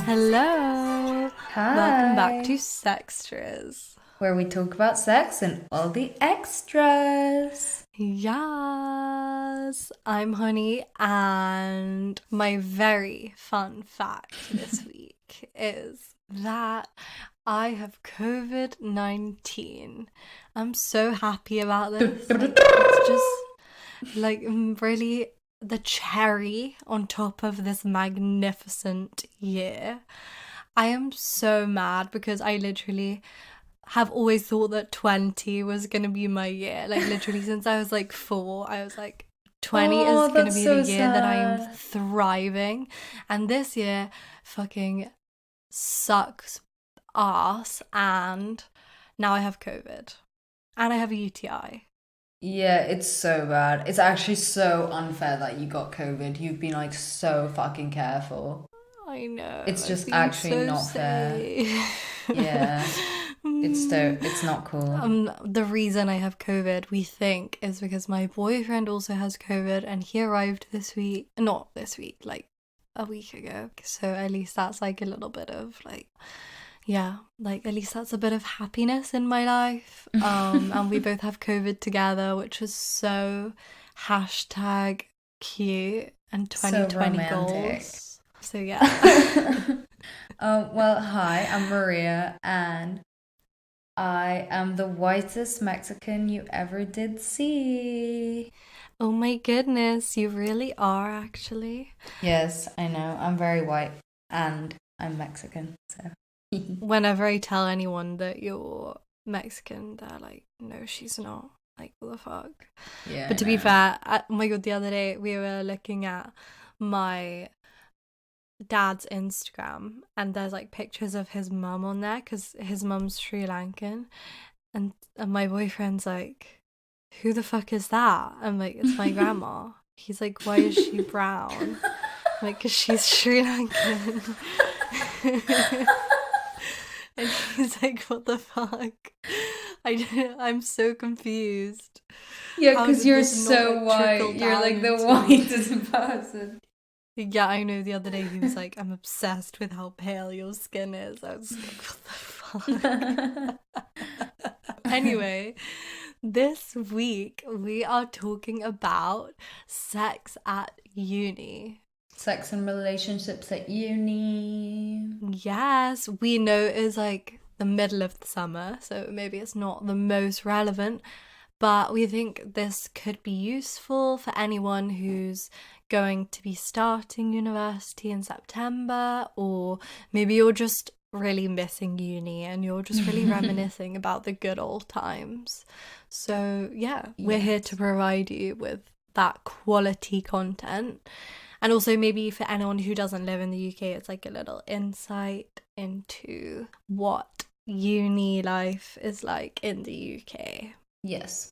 Hello. Welcome back to Hi, Sextras. where we talk about sex and all the extras. Yes, I'm Honey, and my very fun fact this week is that I have COVID-19. I'm so happy about this. It's just really the cherry on top of this magnificent year. I am so mad because I literally have always thought that 20 was going to be my year. Literally, since I was 4, I was like, 20 is Oh, going to that's be the so year that I am sad. thriving. And this year fucking sucks ass. And now I have COVID. And I have a UTI. Yeah, it's so bad. It's actually so unfair that you got COVID. You've been like so fucking careful. I know, It's I've just been actually so not fair. safe. Yeah, it's not cool. The reason I have COVID, we think, is because my boyfriend also has COVID and he arrived this week. Not this week, like a week ago. So at least that's like a little bit of yeah, at least that's a bit of happiness in my life. And we both have COVID together, which is so hashtag cute and So 2020 romantic. goals. So yeah. Well, hi, I'm Maria, and I am the whitest Mexican you ever did see. Oh my goodness, you really are actually. Yes, I know. I'm very white and I'm Mexican, so. Whenever I tell anyone that you're Mexican, they're like, no, she's not. Like, what the fuck? Yeah, But I to be know. fair, oh my god, the other day we were looking at my dad's Instagram and there's like pictures of his mum on there because his mum's Sri Lankan. And my boyfriend's like, who the fuck is that? I'm like, it's my grandma. He's like, why is she brown? I'm like, because she's Sri Lankan. And he's like, what the fuck? I'm so confused. Yeah, How because did you're this not so like white. trickle You're down like the into. whitest person. Yeah, I know the other day he was like, I'm obsessed with how pale your skin is. I was like, what the fuck? Anyway, this week we are talking about sex at uni. Sex and relationships at uni. Yes, we know it's like the middle of the summer, so maybe it's not the most relevant, but we think this could be useful for anyone who's going to be starting university in September, or maybe you're just really missing uni and you're just really reminiscing about the good old times. So, yeah, we're here to Yes. provide you with that quality content. And also, maybe for anyone who doesn't live in the UK, it's like a little insight into what uni life is like in the UK. Yes.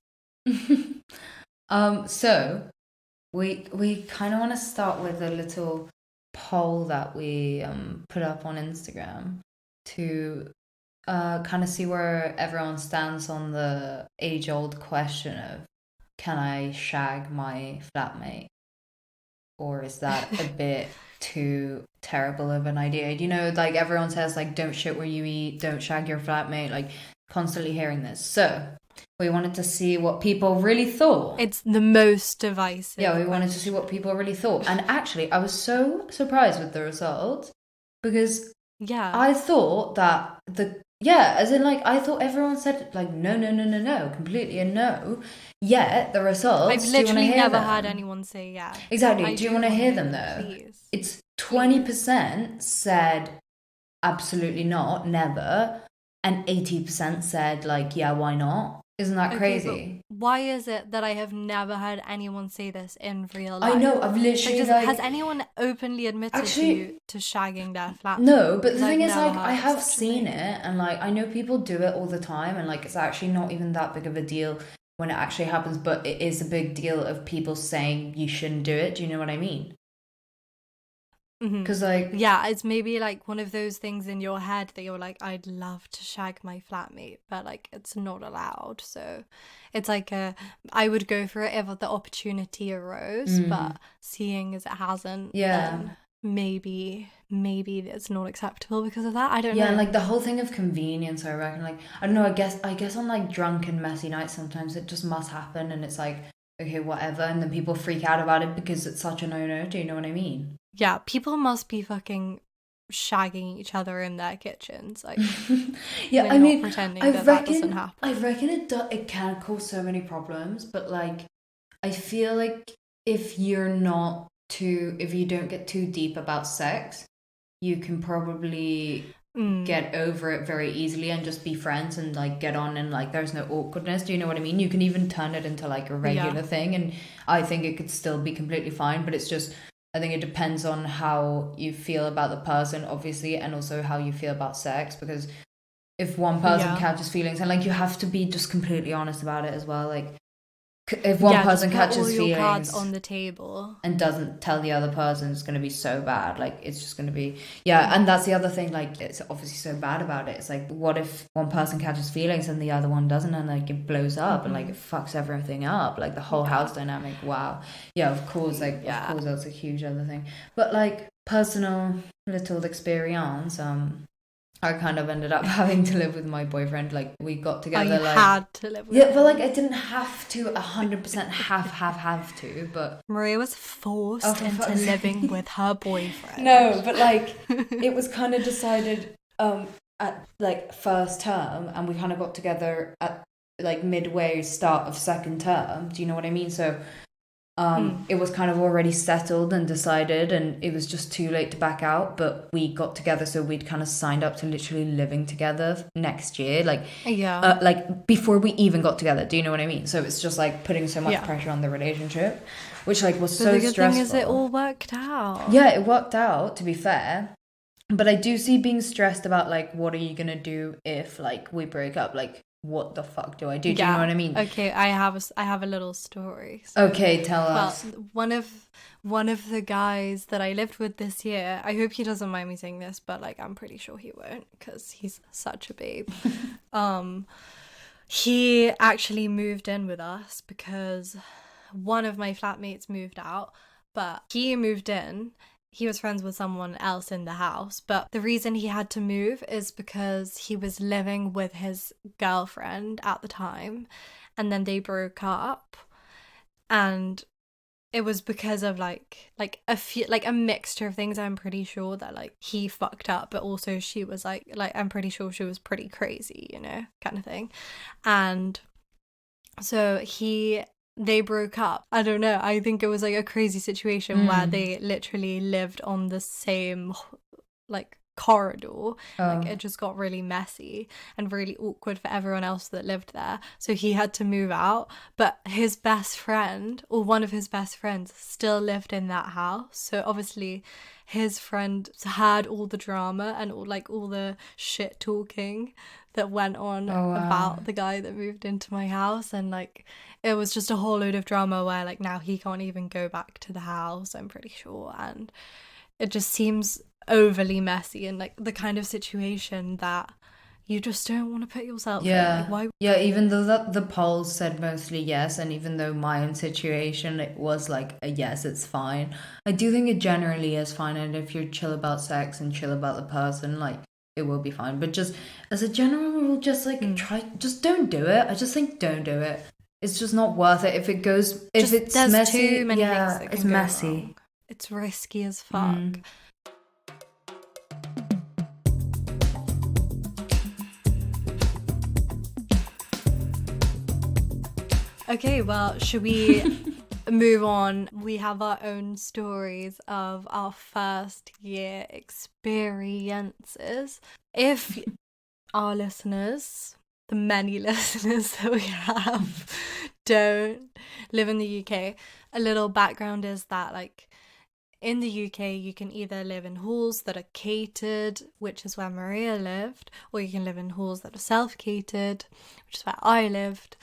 So we kind of want to start with a little poll that we put up on Instagram to kind of see where everyone stands on the age-old question of can I shag my flatmate? Or is that a bit too terrible of an idea? You know, like everyone says, like, don't shit where you eat, don't shag your flatmate, like, constantly hearing this. So, we wanted to see what people really thought. It's the most Yeah, divisive we wanted to see what question. people really thought. And actually, I was so surprised with the result because Yeah. I thought that yeah, as in like I thought everyone said like no, no, no, no, no, completely a no. Yet the I've results, do you want to literally hear never heard them? anyone say yes. Exactly. I Do you do want to want to hear hear them them, though? please. It's Please. 20% said absolutely not, never, and 80% said like yeah, why not? Isn't that Okay, but crazy? why is it that I have never heard anyone say this in real I know. life? I've literally Has like anyone openly admitted actually to shagging their no, flatmate? but Because the I've thing is never like I heard of have such a seen thing. it and like I know people do it all the time and like it's actually not even that big of a deal when it actually happens, but it is a big deal of people saying you shouldn't do it. Do you know what I mean? Hmm. Because like Yeah, it's maybe like one of those things in your head that you're like, I'd love to shag my flatmate, but like it's not allowed. So it's like I would go for it if the opportunity arose, mm, but seeing as it hasn't, yeah. then maybe it's not acceptable because of that. I don't Yeah, and know. like the whole thing of convenience, I reckon. Like, I don't know. I guess on like drunk and messy nights, sometimes it just must happen, and it's like, okay, whatever, and then people freak out about it because it's such a no-no. Do you know what I mean? Yeah, people must be fucking shagging each other in their kitchens. Like, Yeah, we're I not mean, pretending I that doesn't reckon, I happen. reckon it can cause so many problems, but like, I feel like if you're not too, if you don't get too deep about sex, you can probably Mm, get over it very easily and just be friends and like get on, and like there's no awkwardness. Do you know what I mean? You can even turn it into like a yeah. regular thing, and I think it could still be completely fine, but it's just, I think it depends on how you feel about the person, obviously, and also how you feel about sex, because if one person Yeah. catches feelings, and like you have to be just completely honest about it as well, like if one Yeah, just person put all catches your cards feelings on the table. and doesn't tell the other person, it's going to be so bad. Like it's just going to be, yeah. And Mm, that's the other thing, like it's obviously so bad about it. It's like, what if one person catches feelings and the other one doesn't, and like it blows up and like it mm-hmm. fucks everything up, like the whole Yeah. house dynamic. Wow. Yeah, of course, like of Yeah. course that's a huge other thing. But like personal little experience, I kind of ended up having to live with my boyfriend. Like we got Oh, together you like, had to live with yeah, but like him. I didn't have to 100% have to, but Maria was oh, forced for into fuck's living sake. with her boyfriend. No, but like it was kind of decided at like first term, and we kind of got together at like midway start of second term. Do you know what I mean? So Mm. it was kind of already settled and decided, and it was just too late to back out. But we got together, so we'd kind of signed up to literally living together next year, Yeah. like before we even got together. Do you know what I mean? So it's just like putting so much Yeah. pressure on the relationship, which like was But so the good thing is it stressful. all worked out. Yeah, it worked out, to be fair. But I do see being stressed about like, what are you gonna do if like we break up? Like, what the fuck do I do? Do you know Yeah. what I mean? Okay, I have a little story. So, Okay, tell well, us. one of the guys that I lived with this year, I hope he doesn't mind me saying this, but like I'm pretty sure he won't because he's such a babe. Um, he actually moved in with us because one of my flatmates moved out, but he moved in. He was friends with someone else in the house, but the reason he had to move is because he was living with his girlfriend at the time, and then they broke up, and it was because of like a few, like a mixture of things. I'm pretty sure that like he fucked up, but also she was like I'm pretty sure she was pretty crazy, you know, kind of thing. And so they broke up. I don't know. I think it was like a crazy situation where Mm. they literally lived on the same like corridor. Like Oh. it just got really messy and really awkward for everyone else that lived there. So he had to move out, but his best friend, or one of his best friends, still lived in that house. So obviously his friend heard all the drama and all the shit talking that went on Oh wow. about the guy that moved into my house, and like it was just a whole load of drama where like now he can't even go back to the house, I'm pretty sure. And it just seems overly messy and like the kind of situation that you just don't want to put yourself in. Like, Yeah. why? Yeah, even though the polls said mostly yes, and even though my own situation it was like a yes, it's fine. I do think it generally is fine, and if you're chill about sex and chill about the person, like it will be fine. But just as a general rule, just like Mm. try, just don't do it. I just think don't do it. It's just not worth it. If it goes, if Just it's there's too messy, many things yeah, that it's can go messy. wrong. It's risky as fuck. Mm. Okay, well, should we move on? We have our own stories of our first year experiences. If our listeners, the many listeners that we have, don't live in the UK, a little background is that, like, in the UK, you can either live in halls that are catered, which is where Maria lived, or you can live in halls that are self catered, which is where I lived.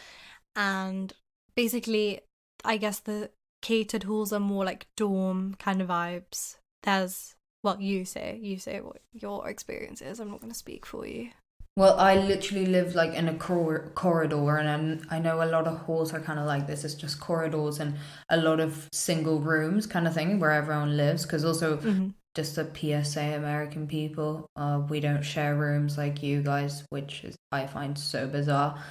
And basically, I guess the catered halls are more like dorm kind of vibes. Well, you say what your experience is. I'm not going to speak for you. Well, I literally live like in a corridor, and I know a lot of halls are kind of like this. It's just corridors and a lot of single rooms kind of thing where everyone lives. Because also, Mm-hmm. just a PSA, American people. We don't share rooms like you guys, which is I find so bizarre.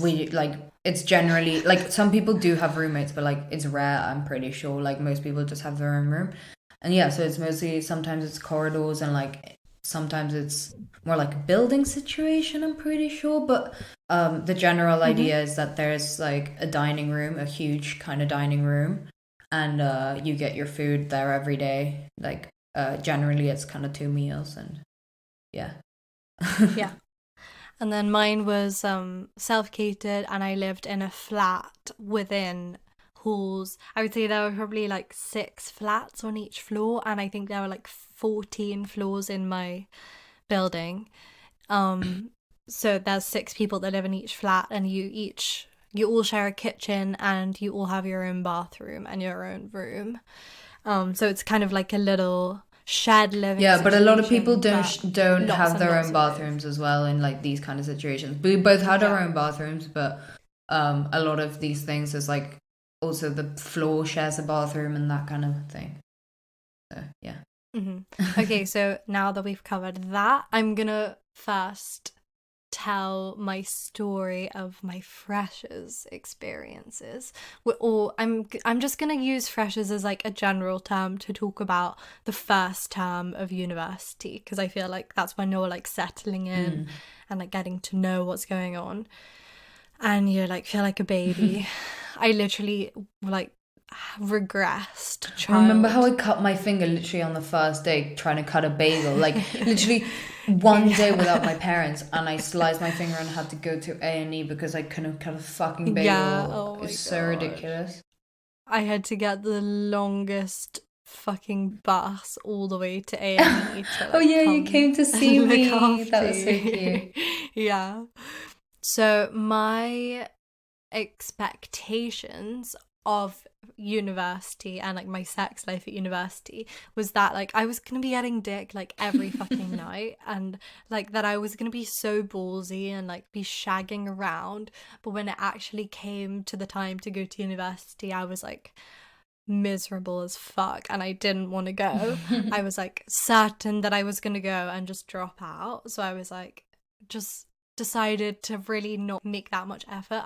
We like it's generally like some people do have roommates, but like it's rare. I'm pretty sure. Like most people just have their own room, and yeah, so it's mostly sometimes it's corridors and like sometimes it's more like a building situation. I'm pretty sure, but the general idea is that there's like a dining room, a huge kind of dining room, and you get your food there every day. Like generally, it's kind of 2 meals, and yeah. Yeah. And then mine was self-catered, and I lived in a flat within halls. I would say there were probably like 6 flats on each floor, and I think there were like 14 floors in my building. So there's 6 people that live in each flat, and you all share a kitchen, and you all have your own bathroom and your own room. So it's kind of like a little shared living Yeah, but a lot of people situation, don't but lots have and their lots own of both. bathrooms as well in like these kind of situations. We both had our Yeah. own bathrooms, but a lot of these things is like also the floor shares a bathroom and that kind of thing. So yeah. Okay, so now that we've covered that, I'm gonna first tell my story of my freshers experiences. Or I'm just gonna use freshers as like a general term to talk about the first term of university, because I feel like that's when you're like settling in and like getting to know what's going on, and you like feel like a baby. I literally like regressed Remember how I child. cut my finger literally on the first day trying to cut a bagel? Like literally one day without my parents, and I sliced my finger and had to go to A&E because I couldn't cut a fucking Yeah, bagel. oh my It's so god. ridiculous. I had to get the longest fucking bus all the way to A&E to Oh like yeah, you come came to see and look me. That after was so you. cute. Yeah. So my expectations of university and like my sex life at university was that like I was gonna be getting dick like every fucking night, and like that I was gonna be so ballsy and like be shagging around. But when it actually came to the time to go to university, I was like miserable as fuck and I didn't want to go. I was like certain that I was gonna go and just drop out. So I was like just decided to really not make that much effort.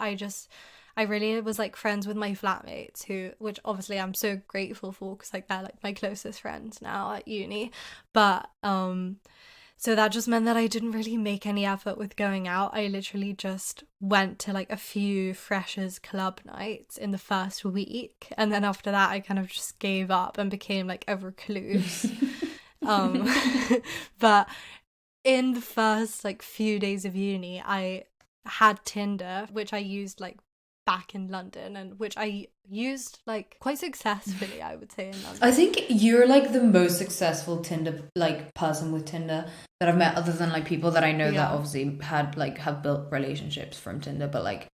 I really was like friends with my flatmates, which obviously I'm so grateful for because like they're like my closest friends now at uni. But so that just meant that I didn't really make any effort with going out. I literally just went to like a few freshers club nights in the first week, and then after that I kind of just gave up and became like a recluse. um but in the first like few days of uni, I had Tinder, which I used like back in London, and which I used like quite successfully, I would say, in I London. think you're like the most successful Tinder like person with Tinder that I've met, other than like people that I know that Yeah. obviously had like have built relationships from Tinder, but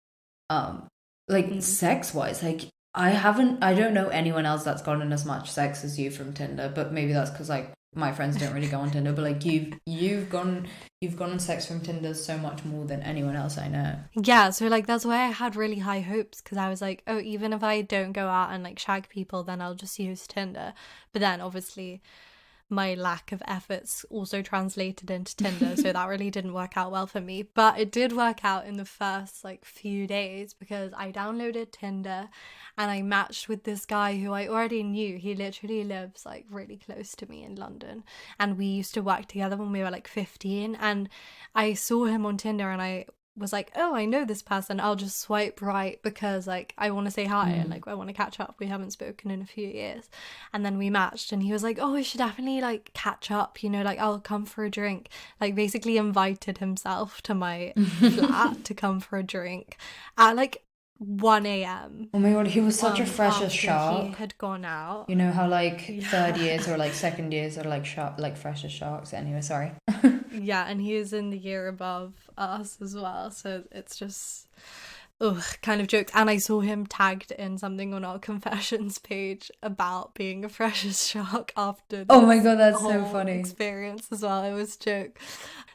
um like Mm. sex wise, like I don't know anyone else that's gotten as much sex as you from Tinder, but maybe that's because like my friends don't really go on Tinder, but like you've gone on sex from Tinder so much more than anyone else I know. Yeah, so like that's why I had really high hopes, because I was like, oh, even if I don't go out and like shag people, then I'll just use Tinder. But then obviously my lack of efforts also translated into Tinder, so that really didn't work out well for me. But it did work out in the first like few days, because I downloaded Tinder and I matched with this guy who I already knew. He literally lives like really close to me in London, and we used to work together when we were like 15, and I saw him on Tinder and I was like, oh, I know this person, I'll just swipe right because like I want to say hi and like I want to catch up. We haven't spoken in a few years. And then we matched, and he was like, oh, we should definitely like catch up, like I'll come for a drink. Like basically invited himself to my flat to come for a drink at like 1 a.m. Oh my god, he was such a fresh as After he shark. had gone out. You know how like third Yeah. years or like second years are like shark, like fresh as sharks. Anyway, sorry. Yeah, and he is in the year above us as well, so it's just kind of jokes. And I saw him tagged in something on our confessions page about being a freshers shark after Oh my this God, that's so whole funny. experience as well. It was a joke.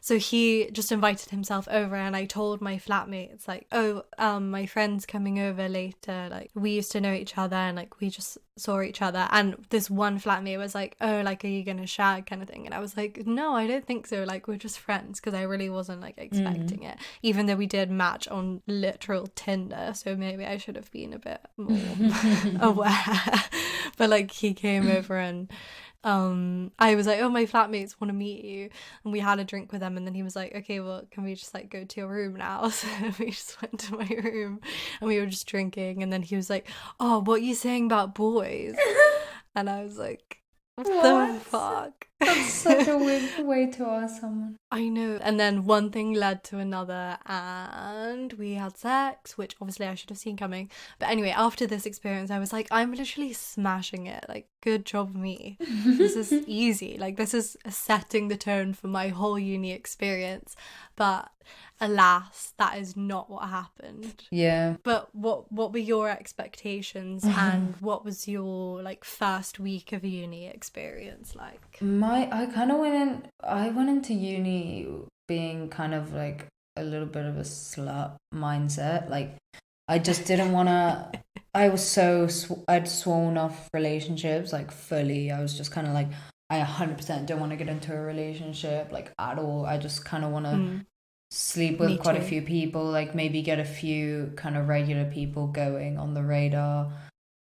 So he just invited himself over, and I told my flatmates, like, oh, my friend's coming over later. Like, we used to know each other, and like we just saw each other. And this one flatmate was like, oh, like, are you gonna shag, kind of thing? And I was like, no, I don't think so. Like, we're just friends, because I really wasn't like expecting it, even though we did match on literal Tinder. So maybe I should have been a bit more aware. But like, he came over, and I was like, oh, my flatmates want to meet you, and we had a drink with them, and then he was like, okay, well, can we just like go to your room now? So we just went to my room, and we were just drinking, and then he was like, oh, what are you saying about boys? And I was like, what the fuck? That's such a weird way to ask someone. I know. And then one thing led to another, and we had sex, which obviously I should have seen coming. But anyway, after this experience, I was like, I'm literally smashing it. Like, good job, me. This is easy. Like, this is setting the tone for my whole uni experience. But alas, that is not what happened. Yeah. But what were your expectations, and what was your like first week of uni experience like? I went into uni being kind of like a little bit of a slut mindset. Like, I just didn't want to. I'd sworn off relationships like fully. I was just kind of like, I 100% don't want to get into a relationship like at all. I just kind of want to sleep with quite a few people, like maybe get a few kind of regular people going on the radar.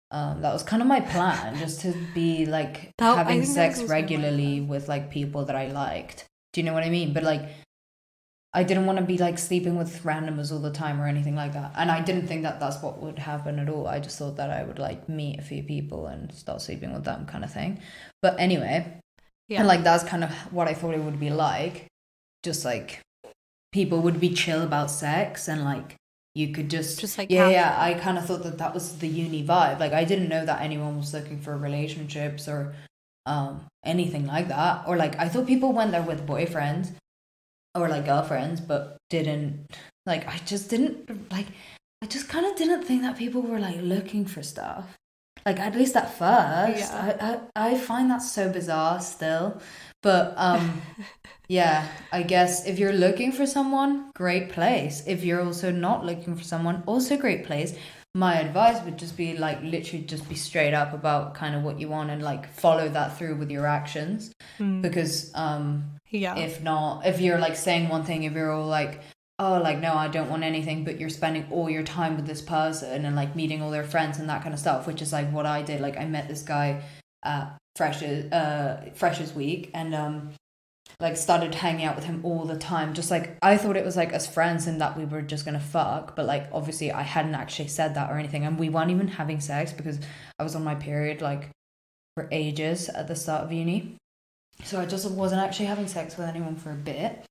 That was kind of my plan, just to be like having sex regularly with like people that I liked. Do you know what I mean? But like, I didn't want to be like sleeping with randomers all the time or anything like that. And I didn't think that that's what would happen at all. I just thought that I would like meet a few people and start sleeping with them, kind of thing. But anyway, and like that's kind of what I thought it would be like. Just like people would be chill about sex, and like you could just like I kind of thought that was the uni vibe. Like, I didn't know that anyone was looking for relationships or anything like that. Or like, I thought people went there with boyfriends or like girlfriends, but didn't like. I just kind of didn't think that people were like looking for stuff. Like, at least at first. I find that so bizarre still. But yeah, I guess if you're looking for someone, great place. If you're also not looking for someone, also great place. My advice would just be like, literally just be straight up about kind of what you want, and like follow that through with your actions. Because if not, if you're like saying one thing, if you're all like, oh, like, no, I don't want anything, but you're spending all your time with this person and like meeting all their friends and that kind of stuff, which is like what I did. Like, I met this guy at Freshers Week, and like started hanging out with him all the time. Just like, I thought it was like as friends and that we were just gonna fuck, but like obviously I hadn't actually said that or anything, and we weren't even having sex because I was on my period like for ages at the start of uni. So I just wasn't actually having sex with anyone for a bit.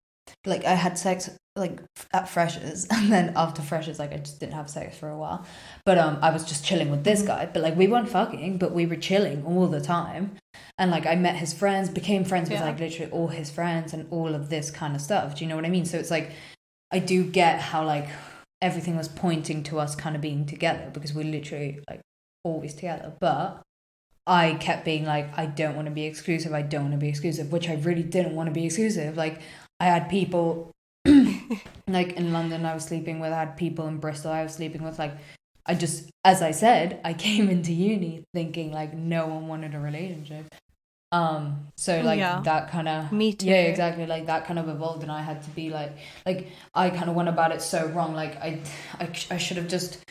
Like, I had sex like at Freshers, and then after Freshers, like I just didn't have sex for a while. But I was just chilling with this guy, but like we weren't fucking, but we were chilling all the time. And like, I met his friends, became friends with like literally all his friends and all of this kind of stuff. Do you know what I mean? So it's like, I do get how like everything was pointing to us kind of being together, because we're literally like always together. But I kept being like, I don't want to be exclusive, which I really didn't want to be exclusive. Like, I had people like in London I was sleeping with, I had people in Bristol I was sleeping with. Like, I just, as I said, I came into uni thinking like no one wanted a relationship. So like that kind of, me too. Yeah, exactly. Like that kind of evolved, and I had to be like I kind of went about it so wrong. Like I should have just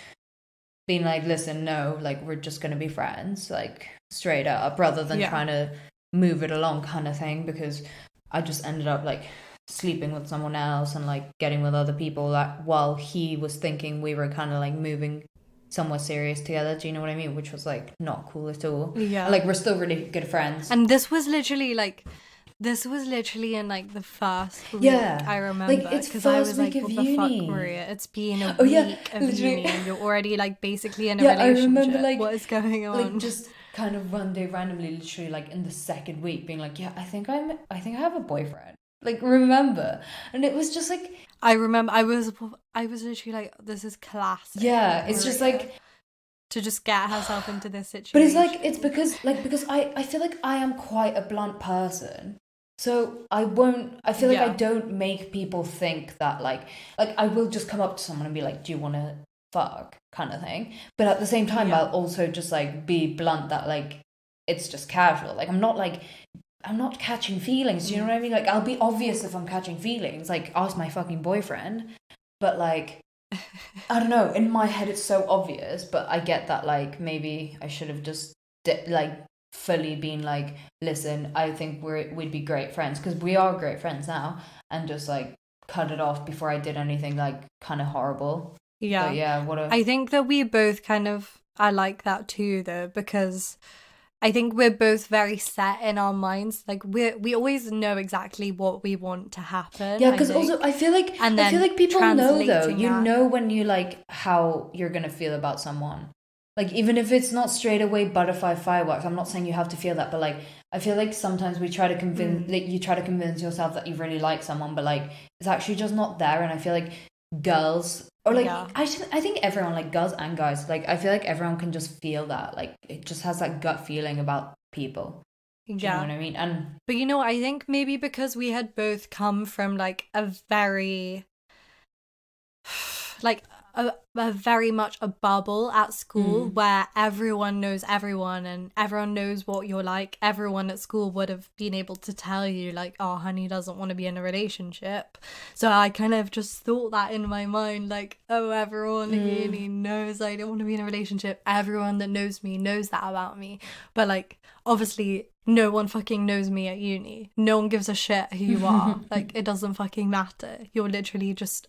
been like, listen, no, like we're just gonna be friends, like straight up, rather than trying to move it along kind of thing, because I just ended up like sleeping with someone else and like getting with other people, like while he was thinking we were kind of like moving somewhat serious together. Do you know what I mean? Which was like not cool at all. Yeah, like we're still really good friends. And this was literally in like the first week, I remember, like it's because I was like, what the fuck, Maria, it's been a week of uni and you're already like basically in a relationship. I remember, like, what is going on? Like, just kind of one day randomly, literally like in the second week, being like, yeah, I think I have a boyfriend. Like, remember? And it was just like, I remember I was literally like, this is classic yeah, it's just Maria like, to just get herself into this but it's like, it's situation. because, like, because I feel like I am quite a blunt person. So I won't, I feel like I Yeah. don't make people think that, like I will just come up to someone and be like, do you want to fuck? Kind of thing. But at the same time, Yeah. I'll also just like be blunt that like, it's just casual. Like, I'm not catching feelings. Do you know Mm. what I mean? Like, I'll be obvious if I'm catching feelings. Like, ask my fucking boyfriend. But like, I don't know. In my head, it's so obvious. But I get that. Like, maybe I should have just like fully been like, listen, I think we'd be great friends because we are great friends now, and just like cut it off before I did anything like kind of horrible. But Yeah. yeah, what a I think that we both kind of I like that too though, because I think we're both very set in our minds. Like we always know exactly what we want to happen, yeah. I Because also, think. And I feel then like people know though. translating You that. know when you like how you're gonna feel about someone. Like even if it's not straight away butterfly fireworks, I'm not saying you have to feel that, but like I feel like sometimes we try to convince, Mm, like you try to convince yourself that you really like someone, but like it's actually just not there. And I feel like girls, or like yeah. I think everyone, like girls and guys, like I feel like everyone can just feel that, like it just has that gut feeling about people. Do you know Yeah. what I mean? And But you know, I think maybe because we had both come from like a very like a very much a bubble at school mm, where everyone knows everyone and everyone knows what you're like. Everyone at school would have been able to tell you like, oh, honey doesn't want to be in a relationship. So I kind of just thought that in my mind, like, oh, everyone at uni knows I don't want to be in a relationship. Everyone that knows me knows that about me. But like, obviously no one fucking knows me at uni. No one gives a shit who you are. Like, it doesn't fucking matter. You're literally just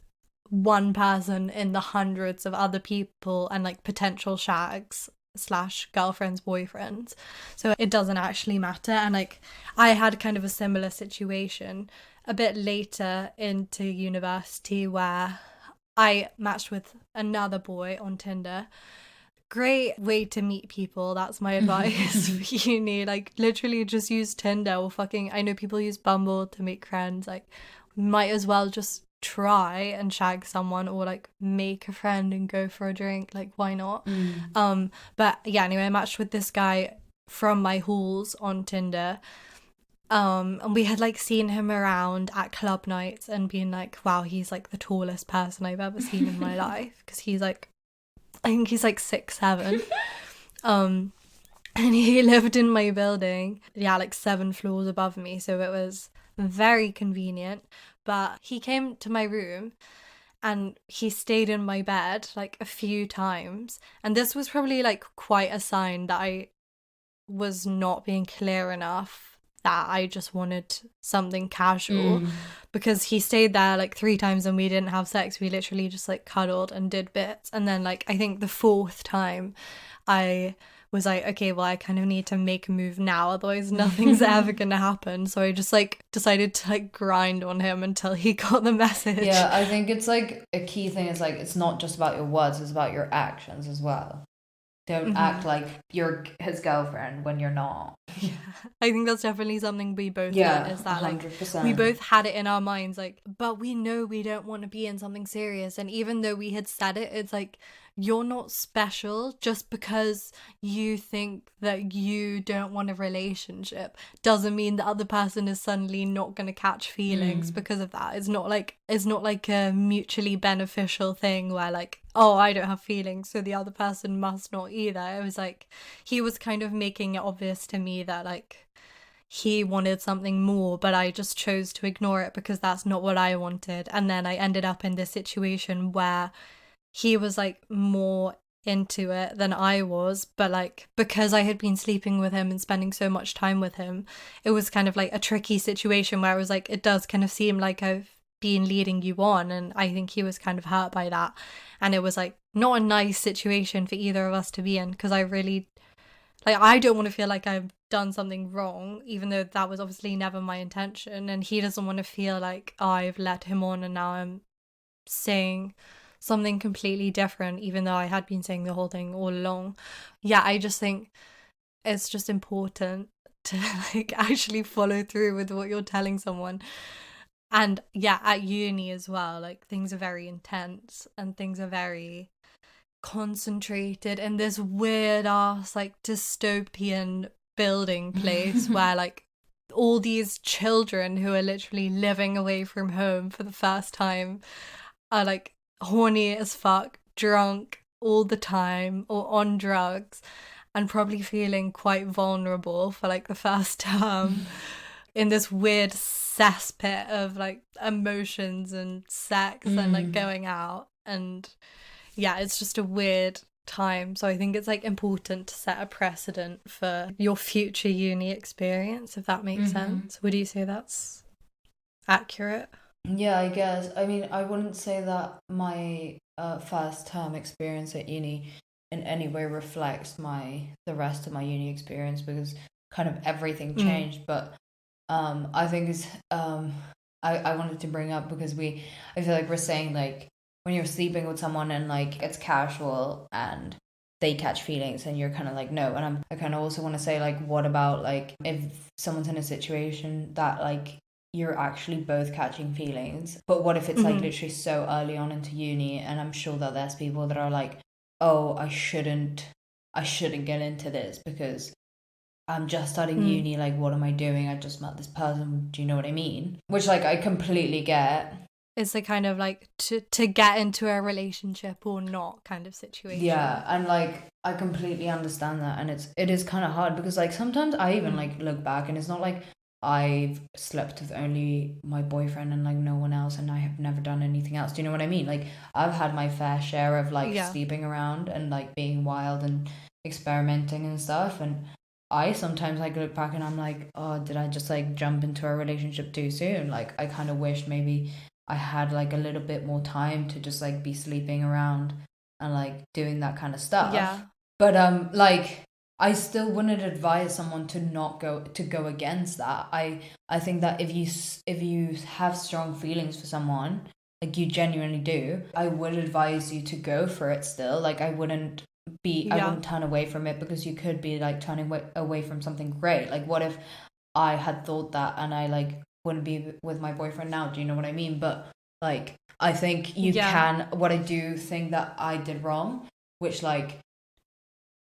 one person in the hundreds of other people and like potential shags slash girlfriends, boyfriends. So it doesn't actually matter. And like I had kind of a similar situation a bit later into university where I matched with another boy on Tinder. Great way to meet people. That's my advice for uni. Like literally just use Tinder or fucking I know people use Bumble to make friends. Like might as well just try and shag someone or like make a friend and go for a drink. Like why not? But yeah, anyway, I matched with this guy from my halls on Tinder. And we had like seen him around at club nights and been like, wow, he's like the tallest person I've ever seen in my life because he's like I think he's like 6'7". Um, and he lived in my building, yeah, like 7 floors above me. So it was very convenient. But he came to my room and he stayed in my bed like a few times. And this was probably like quite a sign that I was not being clear enough that I just wanted something casual because he stayed there like 3 times and we didn't have sex. We literally just like cuddled and did bits. And then like I think the fourth time I was like, okay, well, I kind of need to make a move now, otherwise nothing's ever gonna happen. So I just like decided to like grind on him until he got the message. yeah, I think it's like a key thing is like it's not just about your words, it's about your actions as well. Don't act like you're his girlfriend when you're not. Yeah, I think that's definitely something we both learned Yeah, is that like 100%. we both had it in our minds like but we know we don't want to be in something serious, and even though we had said it, it's like you're not special just because you think that you don't want a relationship doesn't mean the other person is suddenly not going to catch feelings because of that. It's not like a mutually beneficial thing where like, oh, I don't have feelings so the other person must not either. It was like he was kind of making it obvious to me that like he wanted something more, but I just chose to ignore it because that's not what I wanted. And then I ended up in this situation where he was like more into it than I was, but like because I had been sleeping with him and spending so much time with him, it was kind of like a tricky situation where it was like it does kind of seem like I've been leading you on, and I think he was kind of hurt by that. And it was like not a nice situation for either of us to be in because I really like I don't want to feel like I've done something wrong, even though that was obviously never my intention, and he doesn't want to feel like oh, I've let him on and now I'm saying something completely different, even though I had been saying the whole thing all along. Yeah, I just think it's just important to like actually follow through with what you're telling someone. And yeah, at uni as well, like things are very intense and things are very concentrated in this weird ass like dystopian building place where like all these children who are literally living away from home for the first time are like horny as fuck, drunk all the time or on drugs and probably feeling quite vulnerable for like the first term in this weird cesspit of like emotions and sex and like going out. And yeah, it's just a weird time. So I think it's like important to set a precedent for your future uni experience, if that makes sense. Would you say that's accurate? Yeah, I guess. I mean, I wouldn't say that my first term experience at uni in any way reflects the rest of my uni experience, because kind of everything changed. But I think it's I wanted to bring up, because I feel like we're saying like when you're sleeping with someone and like it's casual and they catch feelings and you're kind of like no, and I kind of also want to say like what about like if someone's in a situation that like you're actually both catching feelings, but what if it's like literally so early on into uni, and I'm sure that there's people that are like, oh, I shouldn't get into this because I'm just starting uni, like what am I doing? I just met this person, do you know what I mean? Which like I completely get. It's a kind of like to get into a relationship or not kind of situation. Yeah, and like I completely understand that, and it is kind of hard, because like sometimes I even like look back and it's not like I've slept with only my boyfriend and like no one else, and I have never done anything else. Do you know what I mean? Like I've had my fair share of like sleeping around and like being wild and experimenting and stuff, and I sometimes like look back and I'm like, oh, did I just like jump into a relationship too soon? Like I kind of wish maybe I had like a little bit more time to just like be sleeping around and like doing that kind of stuff. Yeah. But like I still wouldn't advise someone to not go against that. I think that if you have strong feelings for someone, like you genuinely do, I would advise you to go for it still. Like I wouldn't turn away from it, because you could be like turning away from something great. Like what if I had thought that and I like wouldn't be with my boyfriend now? Do you know what I mean? But like I think you can. What I do think that I did wrong, which like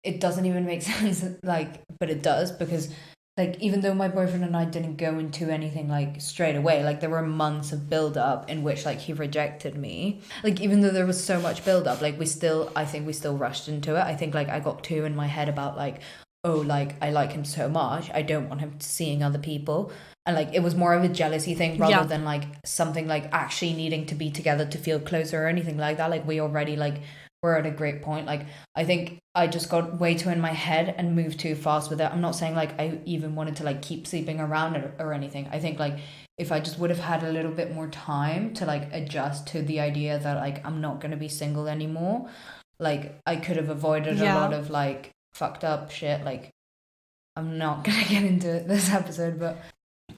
it doesn't even make sense, like, but it does, because like even though my boyfriend and I didn't go into anything like straight away, like there were months of build up in which like he rejected me. Like even though there was so much build up, like I think we still rushed into it. I think like I got too in my head about like, oh, like I like him so much, I don't want him seeing other people. And like it was more of a jealousy thing rather than like something like actually needing to be together to feel closer or anything like that. Like we already like we're at a great point. Like I think I just got way too in my head and moved too fast with it. I'm not saying like I even wanted to like keep sleeping around or anything. I think like if I just would have had a little bit more time to like adjust to the idea that like I'm not going to be single anymore, like I could have avoided a lot of like fucked up shit. Like I'm not going to get into this episode, but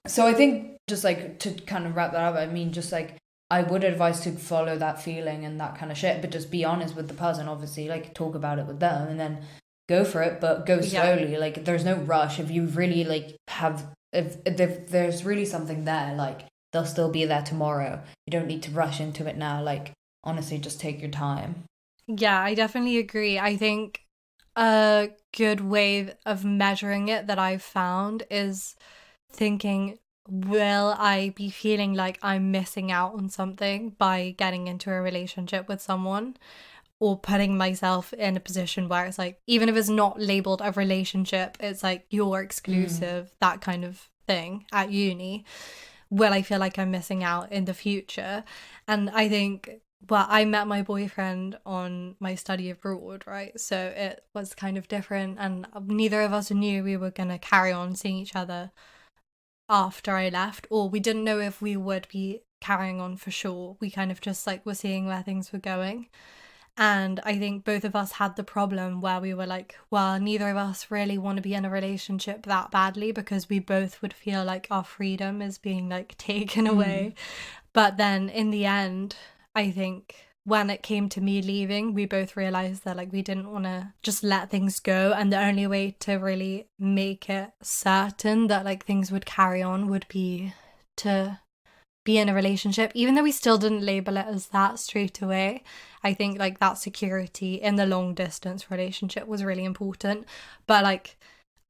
so I think just like to kind of wrap that up, I mean just like I would advise to follow that feeling and that kind of shit, but just be honest with the person, obviously, like talk about it with them and then go for it, but go slowly. Yeah. Like there's no rush. If you really like if there's really something there, like they'll still be there tomorrow. You don't need to rush into it now. Like honestly, just take your time. Yeah, I definitely agree. I think a good way of measuring it that I've found is thinking, will I be feeling like I'm missing out on something by getting into a relationship with someone, or putting myself in a position where it's like, even if it's not labeled a relationship, it's like you're exclusive, that kind of thing at uni. Will I feel like I'm missing out in the future? And I think, well, I met my boyfriend on my study abroad, right? So it was kind of different, and neither of us knew we were going to carry on seeing each other after I left, or we didn't know if we would be carrying on for sure. We kind of just like were seeing where things were going. And I think both of us had the problem where we were like, well, neither of us really want to be in a relationship that badly, because we both would feel like our freedom is being like taken away. But then in the end, I think when it came to me leaving, we both realized that like we didn't want to just let things go, and the only way to really make it certain that like things would carry on would be to be in a relationship, even though we still didn't label it as that straight away. I think like that security in the long distance relationship was really important. But like,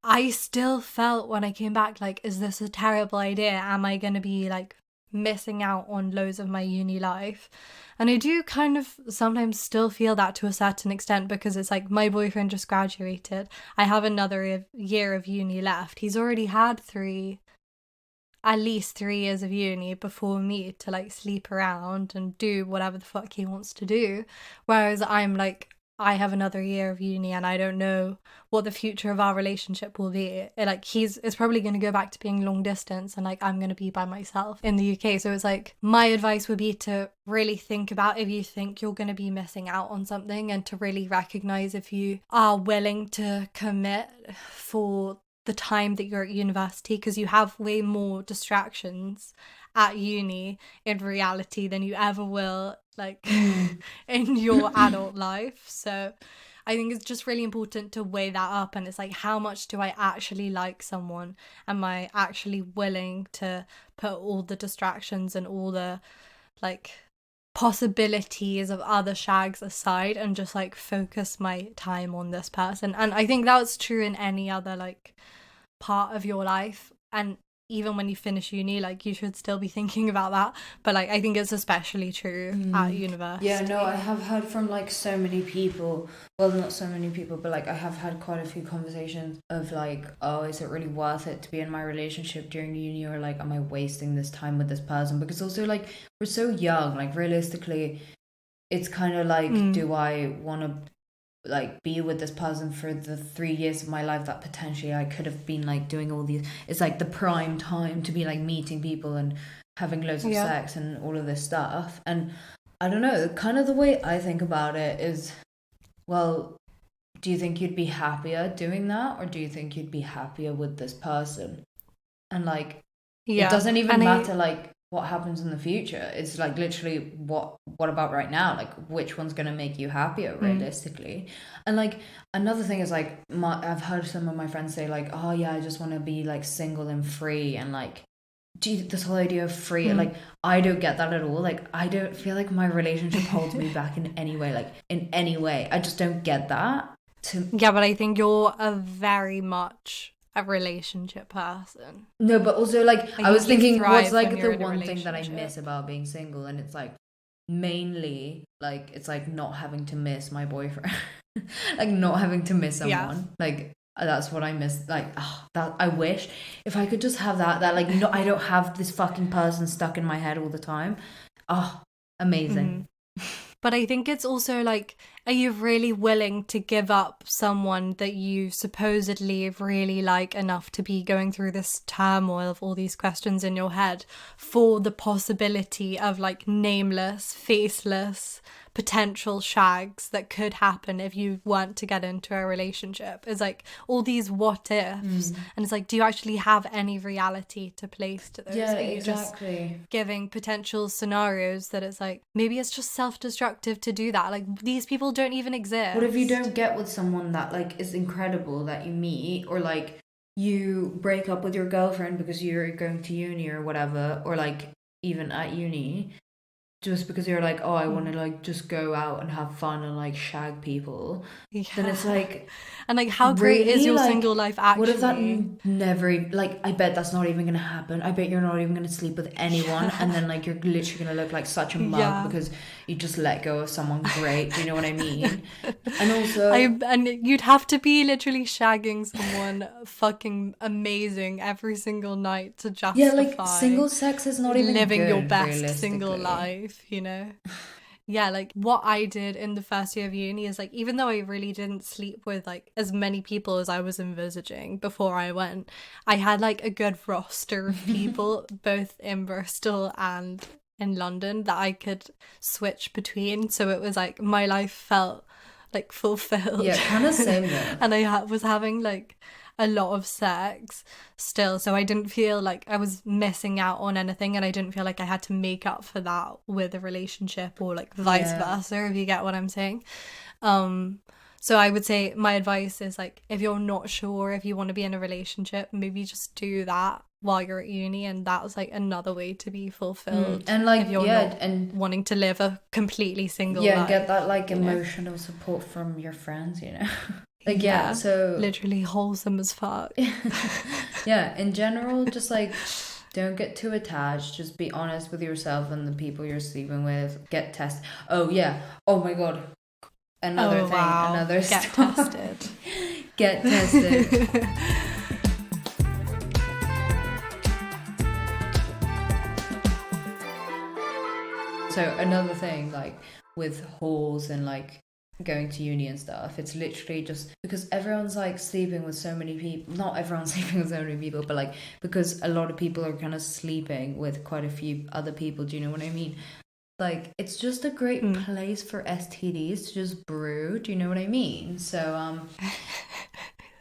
I still felt when I came back, like, is this a terrible idea? Am I going to be like missing out on loads of my uni life? And I do kind of sometimes still feel that to a certain extent, because it's like my boyfriend just graduated. I have another year of uni left. He's already had at least 3 years of uni before me to like sleep around and do whatever the fuck he wants to do. Whereas I'm like, I have another year of uni and I don't know what the future of our relationship will be. Like it's probably going to go back to being long distance, and like I'm going to be by myself in the UK. So it's like my advice would be to really think about if you think you're going to be missing out on something, and to really recognize if you are willing to commit for the time that you're at university, because you have way more distractions at uni in reality than you ever will like in your adult life. So I think it's just really important to weigh that up, and it's like, how much do I actually like someone? Am I actually willing to put all the distractions and all the like possibilities of other shags aside and just like focus my time on this person? And I think that's true in any other like part of your life, and even when you finish uni, like you should still be thinking about that. But like I think it's especially true at university. Yeah, no, I have heard from like so many people, well, not so many people, but like I have had quite a few conversations of like, oh, is it really worth it to be in my relationship during uni, or like am I wasting this time with this person? Because also like we're so young, like realistically it's kind of like, do I want to like be with this person for the 3 years of my life that potentially I could have been like doing all these? It's like the prime time to be like meeting people and having loads of sex and all of this stuff. And I don't know, kind of the way I think about it is, well, do you think you'd be happier doing that, or do you think you'd be happier with this person? And like it doesn't even matter like what happens in the future. It's like literally what about right now? Like which one's gonna make you happier realistically? And like another thing is like I've heard some of my friends say like, oh yeah, I just want to be like single and free, and like this whole idea of free, like I don't get that at all. Like I don't feel like my relationship holds me back in any way, like in any way. I just don't get that. Yeah, but I think you're a very much a relationship person. No, but also like I was thinking, what's like the one thing that I miss about being single? And it's like mainly like it's like not having to miss my boyfriend. Like not having to miss someone. Like that's what I miss. Like that I wish if I could just have that like no, I don't have this fucking person stuck in my head all the time. Amazing. But I think it's also like, are you really willing to give up someone that you supposedly really like enough to be going through this turmoil of all these questions in your head for the possibility of like nameless, faceless potential shags that could happen if you weren't to get into a relationship? It's like all these what ifs, and it's like, do you actually have any reality to place to those? Yeah, Are you exactly. just giving potential scenarios that it's like, maybe it's just self-destructive to do that? Like these people don't even exist. What if you don't get with someone that like is incredible that you meet, or like you break up with your girlfriend because you're going to uni or whatever, or like even at uni, just because you're like, oh, I want to like just go out and have fun and like shag people, then it's like, and like how great is your like, single life actually? What if that never, like I bet that's not even gonna happen. I bet you're not even gonna sleep with anyone, and then like you're literally gonna look like such a mug because you just let go of someone great. Do you know what I mean? And also and you'd have to be literally shagging someone fucking amazing every single night to justify like single sex is not even living good, your best single life, you know? Yeah, like what I did in the first year of uni is like, even though I really didn't sleep with like as many people as I was envisaging before I went, I had like a good roster of people both in Bristol and in London that I could switch between. So it was like my life felt like fulfilled. Yeah, kind of same though. And I was having like a lot of sex still, so I didn't feel like I was missing out on anything, and I didn't feel like I had to make up for that with a relationship, or like vice versa, if you get what I'm saying. So I would say my advice is like, if you're not sure if you want to be in a relationship, maybe just do that while you're at uni, and that's like another way to be fulfilled. And like if you're not and wanting to live a completely single yeah, life, get that like you know? emotional support from your friends, you know. Like so literally wholesome as fuck. yeah, in general, just like don't get too attached. Just be honest with yourself and the people you're sleeping with. Get tested. Oh yeah. Oh my god. Another thing. Wow. Another Get story. tested. Get tested. So another thing, like with halls and like going to uni and stuff, it's literally just because everyone's like sleeping with so many people. Not everyone's sleeping with so many people, but like because a lot of people are kind of sleeping with quite a few other people. Do you know what I mean? Like it's just a great place for STDs to just brew. Do you know what I mean? So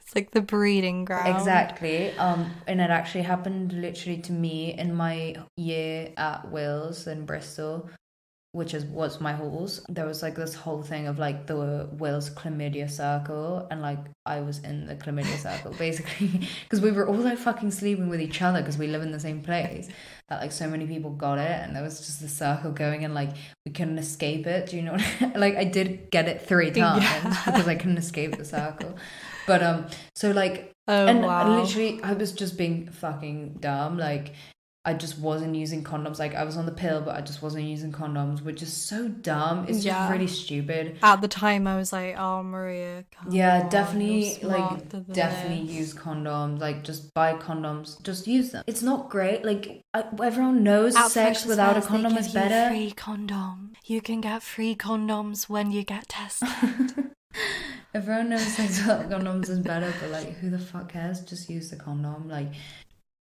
it's like the breeding ground. Exactly. And it actually happened literally to me in my year at Wales in Bristol, which was my halls. There was like this whole thing of like the Wales chlamydia circle, and like I was in the chlamydia circle basically because we were all like fucking sleeping with each other because we live in the same place. That like so many people got it, and there was just the circle going, and like we couldn't escape it. Do you know what like I did get it 3 times because I couldn't escape the circle. But so like literally I was just being fucking dumb. Like I just wasn't using condoms. Like I was on the pill, but I just wasn't using condoms, which is so dumb. It's just really stupid. At the time, I was like, "Oh, Maria, come on, definitely, like definitely use condoms. Like just buy condoms, just use them. It's not great. Like everyone knows sex without a condom is better. Free condom. You can get free condoms when you get tested. Everyone knows sex without condoms is better, but like who the fuck cares? Just use the condom. Like.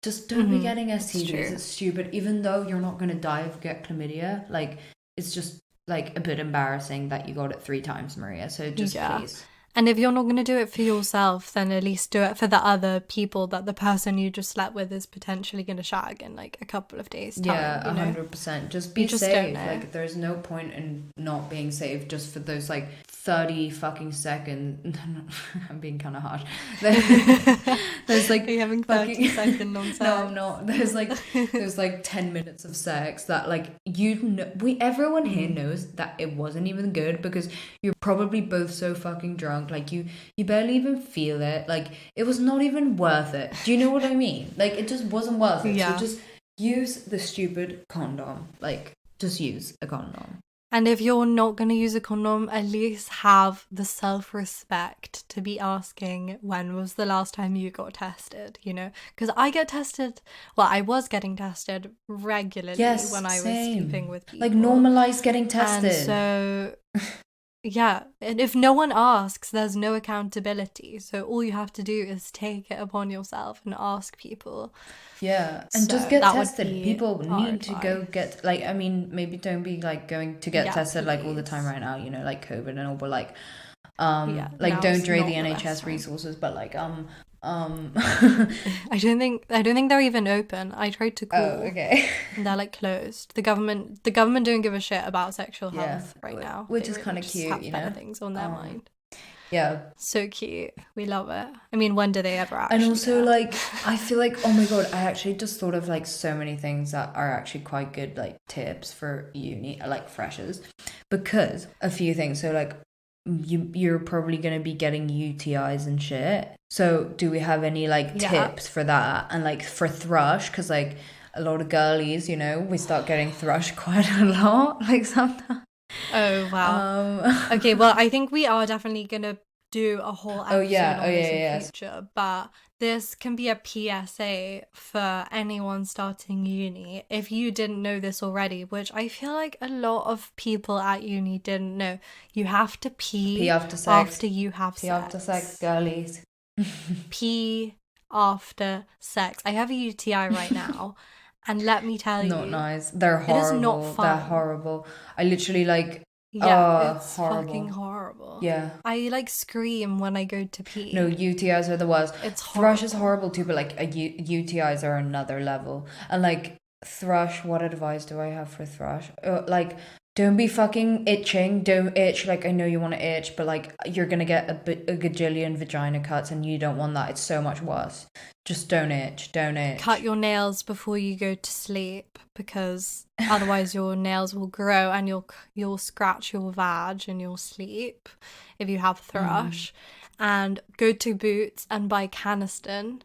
Just don't be getting STDs. It's stupid. Even though you're not going to die if you get chlamydia, like, it's just, like, a bit embarrassing that you got it 3 times, Maria. So just please. And if you're not going to do it for yourself, then at least do it for the other people that the person you just slept with is potentially going to shag in, like, a couple of days' time. Yeah, 100%. Just be safe. Like, there's no point in not being safe just for those, like, 30 fucking seconds. I'm being kind of harsh. There's like... Are you having 30 second non-sex? No, I'm not. There's like 10 minutes of sex that like everyone here knows that it wasn't even good because you're probably both so fucking drunk. Like you barely even feel it. Like it was not even worth it. Do you know what I mean? Like it just wasn't worth it. So just use the stupid condom. Like just use a condom. And if you're not going to use a condom, at least have the self-respect to be asking when was the last time you got tested, you know? Because I get tested, well, I was getting tested regularly when I was sleeping with people. Like normalize getting tested. And so, yeah, and if no one asks, there's no accountability. So all you have to do is take it upon yourself and ask people. Yeah, and just get tested. People need to go get, like, I mean, maybe don't be like going to get tested like all the time right now, you know, like COVID and all, but like don't drain the NHS resources, but like I don't think they're even open. I tried to call. Oh, okay. And they're like closed. The government don't give a shit about sexual health right now, which is kind of cute, you know. Things on their mind. Yeah. So cute. We love it. I mean, when do they ever actually? And also, like, I feel like, oh my God, I actually just thought of, like, so many things that are actually quite good, like, tips for uni, like, freshers. Because a few things. So, like, you're probably going to be getting UTIs and shit. So, do we have any, like, tips for that? And, like, for thrush, because, like, a lot of girlies, you know, we start getting thrush quite a lot, like, sometimes. Oh wow. Okay, well I think we are definitely gonna do a whole episode on this in future, but this can be a PSA for anyone starting uni. If you didn't know this already, which I feel like a lot of people at uni didn't know, you have to pee after sex. After you have pee sex. After sex, girlies. Pee after sex. I have a UTI right now. And let me tell you, not nice. They're horrible. It is not fun. They're horrible. I literally like. Yeah, it's horrible. Fucking horrible. Yeah. I like scream when I go to pee. No, UTIs are the worst. It's horrible. Thrush is horrible too, but like UTIs are another level. And like thrush, what advice do I have for thrush? Like Don't be fucking itching. Don't itch. Like, I know you want to itch, but like, you're gonna get a gajillion vagina cuts, and you don't want that. It's so much worse. Just don't itch. Don't Cut itch. your nails before you go to sleep, because otherwise your nails will grow and you'll scratch your vag in your sleep if you have thrush. And go to Boots and buy Caniston.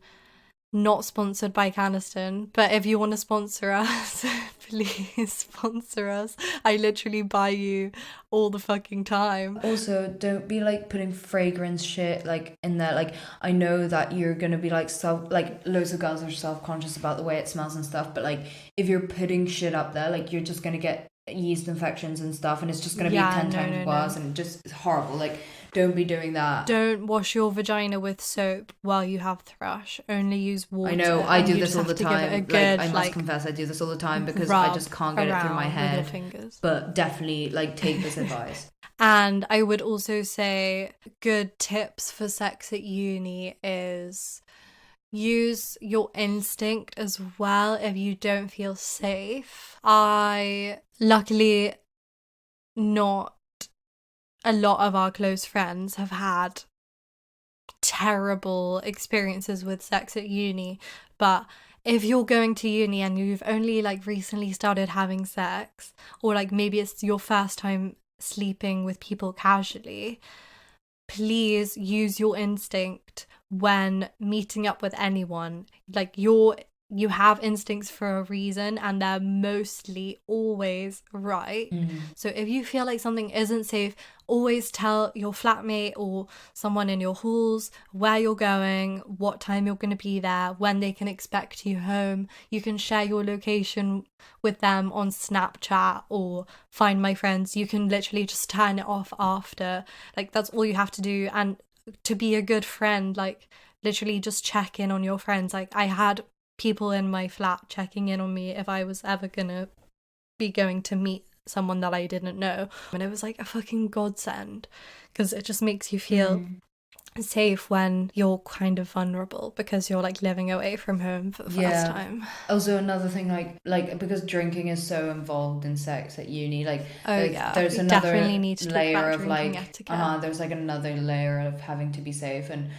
Not sponsored by Caniston, but if you want to sponsor us, please sponsor us. I literally buy you all the fucking time. Also, don't be like putting fragrance shit like in there. Like, I know that you're gonna be like loads of girls are self conscious about the way it smells and stuff, but like if you're putting shit up there, like you're just gonna get yeast infections and stuff, and it's just gonna be Yeah, 10 no, times no, worse, no. and just it's horrible. Like, don't be doing that. Don't wash your vagina with soap while you have thrush. Only use I know, water, I and do you this just all have the to give it a time. Like, I good must confess, I do this all the time because I rub just can't get it through my around with your head. fingers. But definitely, like, take this advice. And I would also say good tips for sex at uni is use your instinct as well if you don't feel safe. I luckily not a lot of our close friends have had terrible experiences with sex at uni, but if you're going to uni and you've only like recently started having sex, or like maybe it's your first time sleeping with people casually, please use your instinct when meeting up with anyone. Like you have instincts for a reason, and they're mostly always right. So if you feel like something isn't safe, always tell your flatmate or someone in your halls where you're going, what time you're going to be there, when they can expect you home. You can share your location with them on Snapchat or Find My Friends. You can literally just turn it off after. Like, that's all you have to do. And to be a good friend, like, literally just check in on your friends. Like, I had people in my flat checking in on me if I was ever gonna be going to meet someone that I didn't know. And it was like a fucking godsend, because it just makes you feel safe when you're kind of vulnerable because you're like living away from home for the first time. Also, another thing, like because drinking is so involved in sex at uni, like Oh yeah, there's we another definitely need to talk layer about of drinking like, etiquette. there's like another layer of having to be safe, and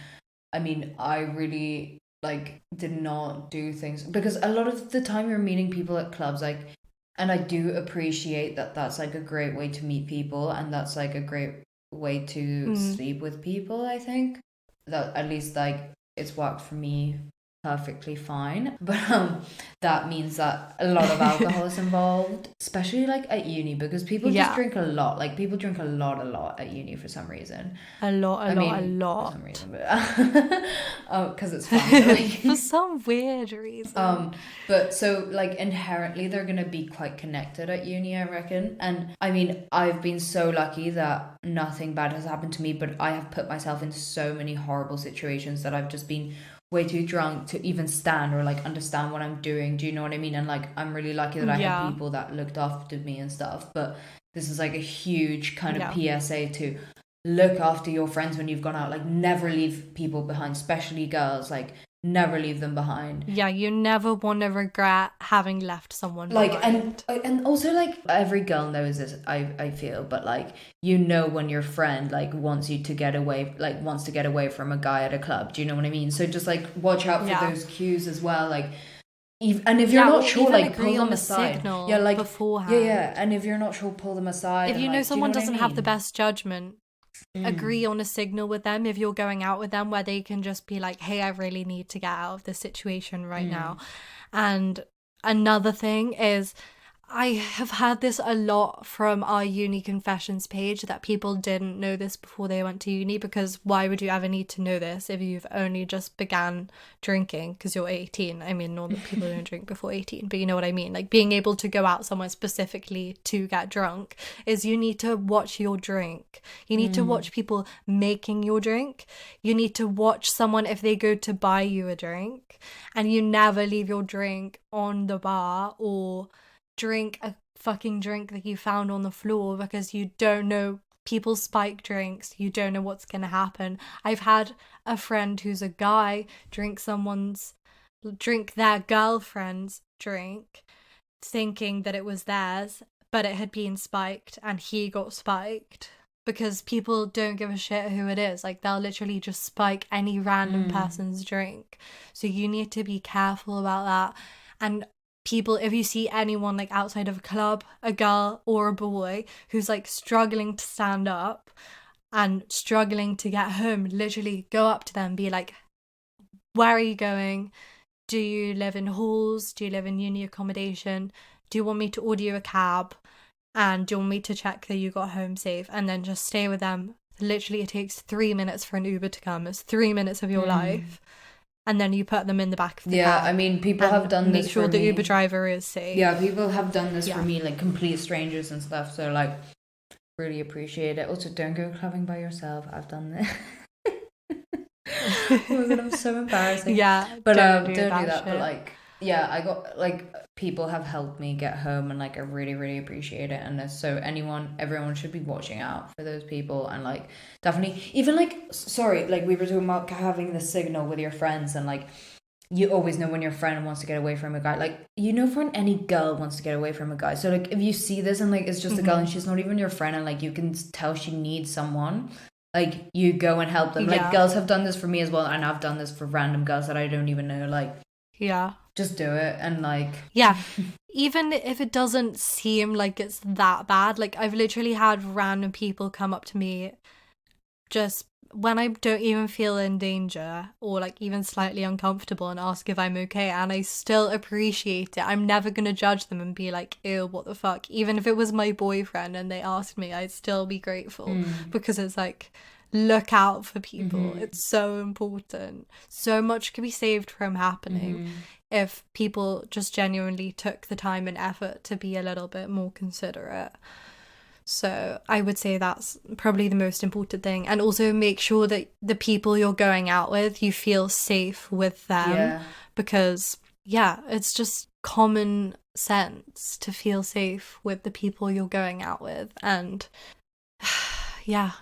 I mean, I really like did not do things because a lot of the time you're meeting people at clubs, like, and I do appreciate that that's like a great way to meet people, and that's like a great way to sleep with people. I think that at least like it's worked for me perfectly fine. But that means that a lot of alcohol is involved, especially like at uni, because people just Yeah, drink a lot. Like people drink a lot at uni for some reason. a lot, a I lot, a mean, for some lot. reason, but oh, because it's fun. But For like, some weird reason. but so like inherently they're gonna be quite connected at uni, I reckon. And I mean, I've been so lucky that nothing bad has happened to me, but I have put myself in so many horrible situations that I've just been way too drunk to even stand or like understand what I'm doing. Do you know what I mean? And like, I'm really lucky that I had Yeah, people that looked after me and stuff. But this is like a huge kind of yeah. PSA to look after your friends when you've gone out. Like, never leave people behind, especially girls. Like, never leave them behind. Yeah, you never want to regret having left someone Like, behind. and also like every girl knows this, I feel, but like, you know, when your friend like wants you to get away, like wants to get away from a guy at a club. Do you know what I mean? So just like watch out for Yeah. those cues as well. Like, and if you're Yeah, not or sure, even like pull agree them on a aside. Yeah, signal like, yeah. beforehand. And if you're not sure, pull them aside If and you know like, do you know someone what I doesn't have the mean? best judgment, agree on a signal with them if you're going out with them where they can just be like, hey, I really need to get out of this situation right now. And another thing is, I have heard this a lot from our uni confessions page, that people didn't know this before they went to uni, because why would you ever need to know this if you've only just began drinking because you're 18? I mean, not that people don't drink before 18, but you know what I mean. Like, being able to go out somewhere specifically to get drunk is you need to watch your drink. You need to watch people making your drink. You need to watch someone if they go to buy you a drink, and you never leave your drink on the bar or drink a fucking drink that you found on the floor, because you don't know. People spike drinks, you don't know what's gonna happen. I've had a friend who's a guy drink their girlfriend's drink, thinking that it was theirs, but it had been spiked and he got spiked, because people don't give a shit who it is. Like, they'll literally just spike any random person's drink. So you need to be careful about that. And people, if you see anyone like outside of a club, a girl or a boy who's like struggling to stand up and struggling to get home, literally go up to them, be like, where are you going? Do you live in halls? Do you live in uni accommodation? Do you want me to order you a cab? And do you want me to check that you got home safe? And then just stay with them. Literally, it takes 3 minutes for an Uber to come. It's 3 minutes of your life. And then you put them in the back of the cab. I mean, people have done this for me. Make sure the Uber driver is safe. Yeah, people have done this for me, like complete strangers and stuff. So, like, really appreciate it. Also, don't go clubbing by yourself. I've done this. Oh my god, I'm so embarrassing. Yeah, but don't do that. But like, yeah, I got like, people have helped me get home, and like I really, really appreciate it. And so everyone should be watching out for those people, and like definitely, even like, sorry, like we were talking about having the signal with your friends, and like you always know when your friend wants to get away from a guy. Like, you know, when any girl wants to get away from a guy. So like, if you see this and like it's just a girl and she's not even your friend, and like you can tell she needs someone, like you go and help them. Like, girls have done this for me as well, and I've done this for random girls that I don't even know. Like, just do it. And like, even if it doesn't seem like it's that bad, like I've literally had random people come up to me just when I don't even feel in danger or like even slightly uncomfortable and ask if I'm okay, and I still appreciate it. I'm never gonna judge them and be like, ew, what the fuck. Even if it was my boyfriend and they asked me, I'd still be grateful, because it's like, look out for people. It's so important. So much could be saved from happening if people just genuinely took the time and effort to be a little bit more considerate. So I would say that's probably the most important thing. And also make sure that the people you're going out with, you feel safe with them. Because it's just common sense to feel safe with the people you're going out with. And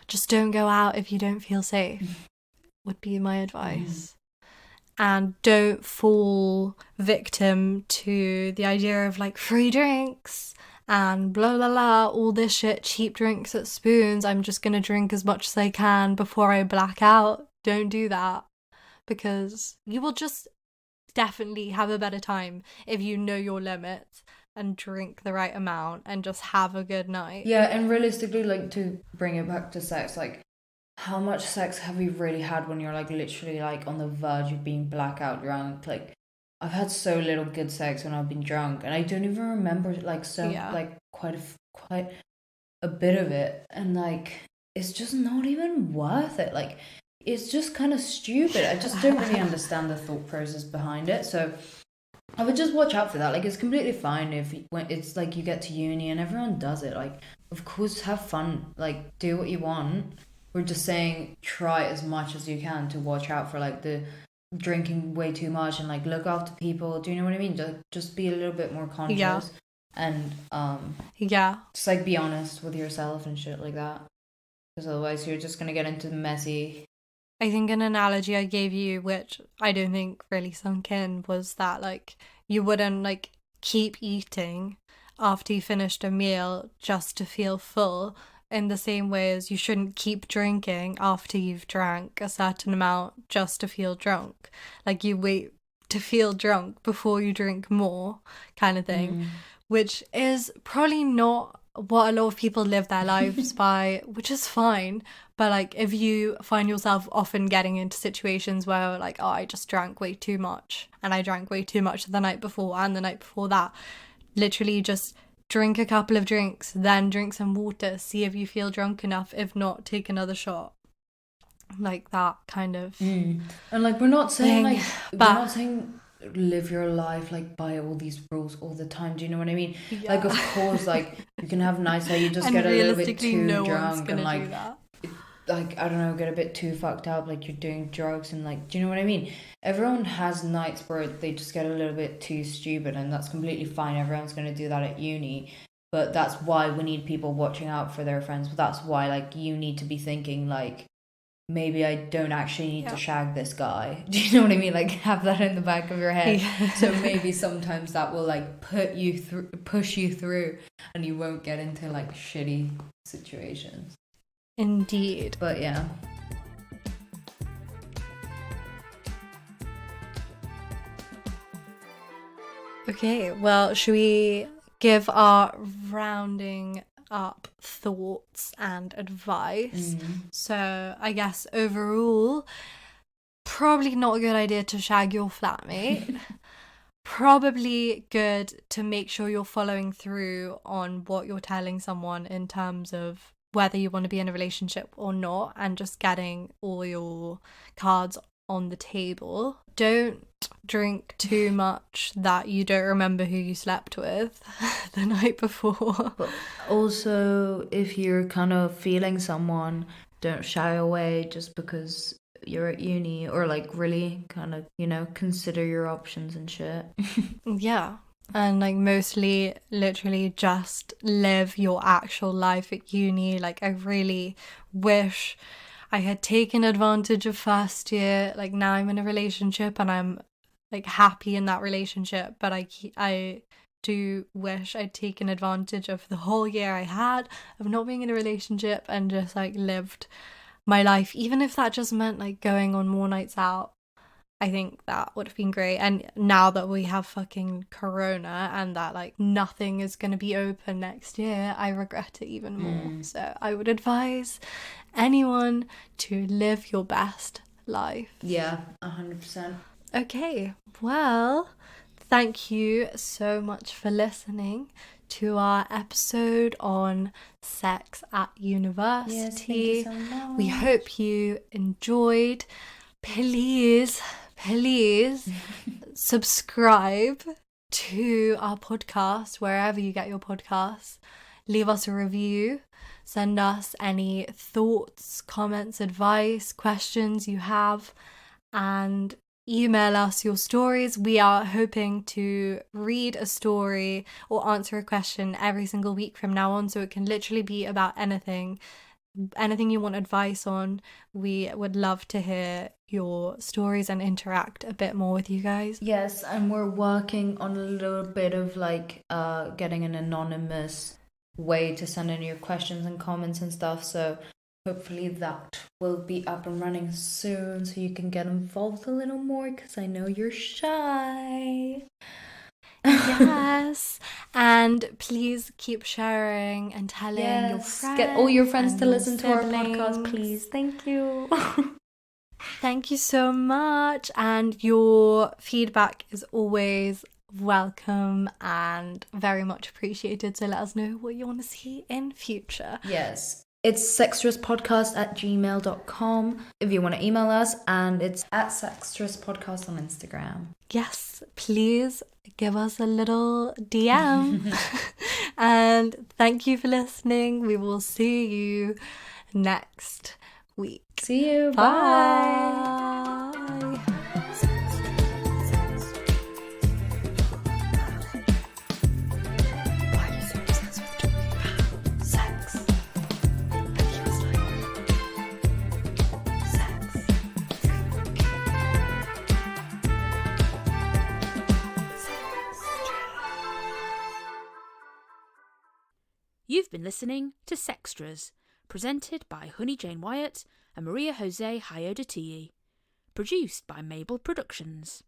just don't go out if you don't feel safe, would be my advice. And don't fall victim to the idea of like free drinks and blah blah blah, all this shit, cheap drinks at Spoons. I'm just gonna drink as much as I can before I black out. Don't do that, because you will just definitely have a better time if you know your limits and drink the right amount and just have a good night. And realistically, like, to bring it back to sex, like, how much sex have you really had when you're like literally like on the verge of being blackout drunk? Like, I've had so little good sex when I've been drunk, and I don't even remember like like quite a bit of it, and like it's just not even worth it. Like, it's just kind of stupid. I just don't really understand the thought process behind it. So I would just watch out for that. Like, it's completely fine when it's like you get to uni and everyone does it. Like, of course, have fun. Like, do what you want. We're just saying try as much as you can to watch out for like the drinking way too much, and like look after people. Do you know what I mean? Just be a little bit more conscious, and just like be honest with yourself and shit like that, because otherwise you're just gonna get into messy. I think an analogy I gave you, which I don't think really sunk in, was that like you wouldn't like keep eating after you finished a meal just to feel full, in the same way as you shouldn't keep drinking after you've drank a certain amount just to feel drunk. Like, you wait to feel drunk before you drink more, kind of thing, which is probably not what a lot of people live their lives by, which is fine. But like, if you find yourself often getting into situations where like, oh, I just drank way too much, and I drank way too much the night before and the night before that, literally just drink a couple of drinks, then drink some water, see if you feel drunk enough. If not, take another shot. Like that kind of And like, we're not saying we're not saying live your life like by all these rules all the time. Do you know what I mean? Like, of course, like you can have nights where you just get a little bit too drunk and like I don't know, get a bit too fucked up, like you're doing drugs, and like, do you know what I mean? Everyone has nights where they just get a little bit too stupid, and that's completely fine. Everyone's going to do that at uni, but that's why we need people watching out for their friends. That's why like you need to be thinking like, maybe I don't actually need Yeah. to shag this guy. Do you know what I mean? Like, have that in the back of your head. Yeah. So maybe sometimes that will like push you through, and you won't get into like shitty situations. Indeed. But yeah. Okay, well, should we give our rounding up thoughts and advice? So, I guess overall, probably not a good idea to shag your flatmate. Probably good to make sure you're following through on what you're telling someone in terms of whether you want to be in a relationship or not, and just getting all your cards on the table. Don't drink too much that you don't remember who you slept with the night before. But also, if you're kind of feeling someone, don't shy away just because you're at uni, or like really kind of, you know, consider your options and shit. Yeah. And like mostly literally just live your actual life at uni. Like I really wish I had taken advantage of first year. Like now I'm in a relationship and I'm like happy in that relationship, but I do wish I'd taken advantage of the whole year I had of not being in a relationship and just like lived my life, even if that just meant like going on more nights out. I think that would have been great. And now that we have fucking corona and that like nothing is going to be open next year, I regret it even more. So I would advise anyone to live your best life. Yeah, 100%. Okay, well, thank you so much for listening to our episode on sex at university. Yes, thank you so much. We hope you enjoyed. Please subscribe to our podcast wherever you get your podcasts. Leave us a review. Send us any thoughts, comments, advice, questions you have, and email us your stories. We are hoping to read a story or answer a question every single week from now on, so it can literally be about anything you want advice on. We would love to hear your stories and interact a bit more with you guys. Yes, and we're working on a little bit of like getting an anonymous way to send in your questions and comments and stuff, so hopefully that will be up and running soon so you can get involved a little more, because I know you're shy. Yes, and please keep sharing and telling your friends. Get all your friends to your listen to our siblings. podcast, please. Thank you. Thank you so much, and your feedback is always welcome and very much appreciated, so let us know what you want to see in future. Yes. It's sextrouspodcast@gmail.com if you want to email us, and it's at sextrouspodcast on Instagram. Yes, please give us a little DM. And thank you for listening. We will see you next week. See you. Bye. You've been listening to Sextras, presented by Honey Jane Wyatt and Maria Jose Hayodatiyi. Produced by Mable Productions.